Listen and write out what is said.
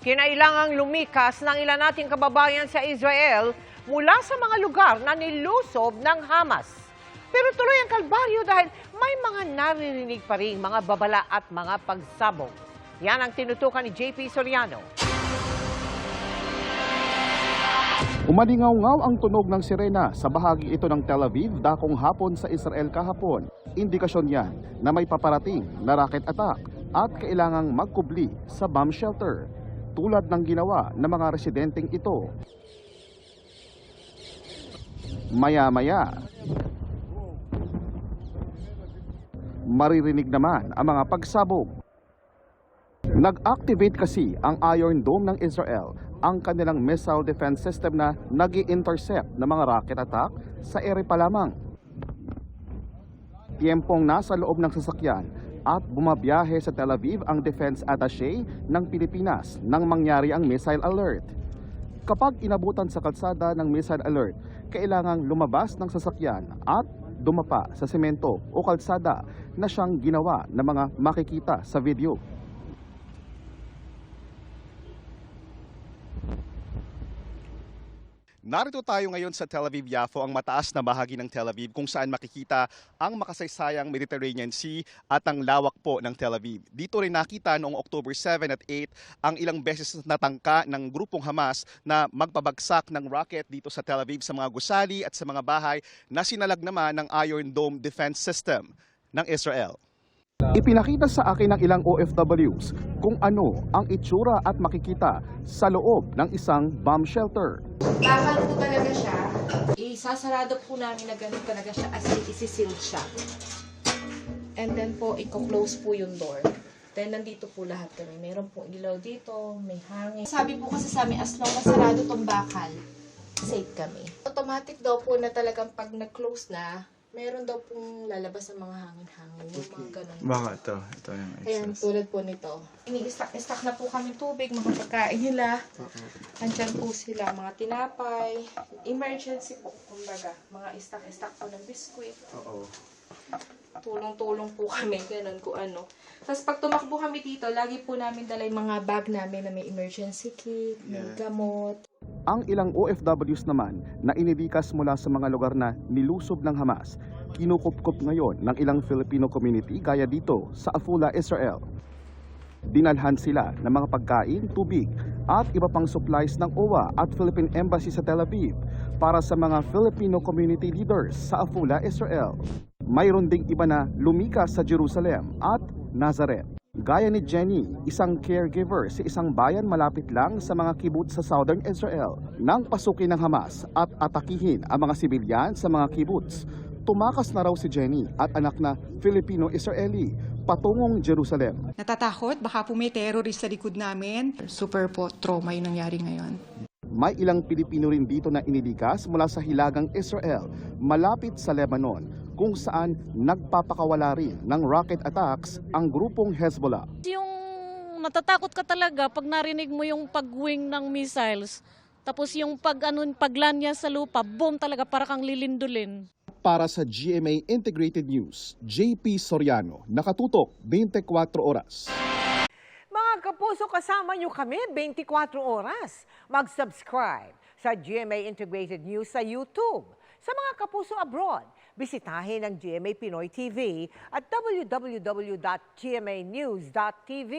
Kinailangang lumikas ng ilan nating kababayan sa Israel mula sa mga lugar na nilusob ng Hamas. Pero tuloy ang kalbaryo dahil may mga naririnig pa rin mga babala at mga pagsabog. Yan ang tinutukan ni JP Soriano. Umalingaw-ngaw ang tunog ng sirena sa bahagi ito ng Tel Aviv dakong hapon sa Israel kahapon. Indikasyon yan na may paparating na rocket attack at kailangang magkubli sa bomb shelter, tulad ng ginawa ng mga residenteng ito. Maya-maya, maririnig naman ang mga pagsabog. Nag-activate kasi ang Iron Dome ng Israel, ang kanilang missile defense system na nag-i-intercept ng mga rocket attack sa ere pa lamang. Tiempong nasa loob ng sasakyan at bumabiyahe sa Tel Aviv ang defense attaché ng Pilipinas nang mangyari ang missile alert. Kapag inabutan sa kalsada ng missile alert, kailangang lumabas ng sasakyan at dumapa sa semento o kalsada na siyang ginawa ng mga makikita sa video. Narito tayo ngayon sa Tel Aviv-Yafo, ang mataas na bahagi ng Tel Aviv kung saan makikita ang makasaysayang Mediterranean Sea at ang lawak po ng Tel Aviv. Dito rin nakita noong October 7 at 8 ang ilang beses natangka ng grupong Hamas na magpabagsak ng rocket dito sa Tel Aviv sa mga gusali at sa mga bahay na sinalag naman ng Iron Dome defense system ng Israel. Ipinakita sa akin ng ilang OFWs kung ano ang itsura at makikita sa loob ng isang bomb shelter. Bakal po talaga siya. Isasarado po namin na ganun talaga siya as isi-seal siya. And then po, i-close po yung door. Then nandito po lahat kami. Meron po ilaw dito, may hangin. Sabi po kasi sa amin, as long as sarado tong bakal, safe kami. Automatic daw po na talagang pag na-close na, meron daw pong lalabas ng mga hangin-hangin, yung mga ganun. Baka ito yung excess. Ayan, tulad po nito. Ini-stack na po kami tubig, mga pagkain nila. Andyan po sila, mga tinapay, emergency po, kumbaga. Mga stack po ng biskuit. Tulong-tulong po kami, ganun kung ano. Tapos pag tumakbo kami dito, lagi po namin dala yung mga bag namin na may emergency kit, may gamot. Ang ilang OFWs naman na inidikas mula sa mga lugar na nilusob ng Hamas, kinukupkup ngayon ng ilang Filipino community gaya dito sa Afula, Israel. Dinalhan sila ng mga pagkain, tubig at iba pang supplies ng OWA at Philippine Embassy sa Tel Aviv para sa mga Filipino community leaders sa Afula, Israel. Mayroon ding iba na lumikas sa Jerusalem at Nazareth. Gaya ni Jenny, isang caregiver sa isang bayan malapit lang sa mga kibbutz sa Southern Israel. Nang pasukin ng Hamas at atakihin ang mga sibilyan sa mga kibbutz, tumakas na raw si Jenny at anak na Filipino-Israeli patungong Jerusalem. Natatakot, baka po may terrorist sa likod namin. Super po trauma yung nangyari ngayon. May ilang Pilipino rin dito na inidikas mula sa hilagang Israel, malapit sa Lebanon, kung saan nagpapakawala rin ng rocket attacks ang grupong Hezbollah. Yung natatakot ka talaga pag narinig mo yung pag-wing ng missiles, tapos yung paglan niya sa lupa, boom talaga, para kang lilindulin. Para sa GMA Integrated News, JP Soriano, nakatutok 24 oras. Mga kapuso, kasama nyo kami 24 oras. Mag-subscribe sa GMA Integrated News sa YouTube. Sa mga kapuso abroad, bisitahin ang GMA Pinoy TV at www.gmanews.tv.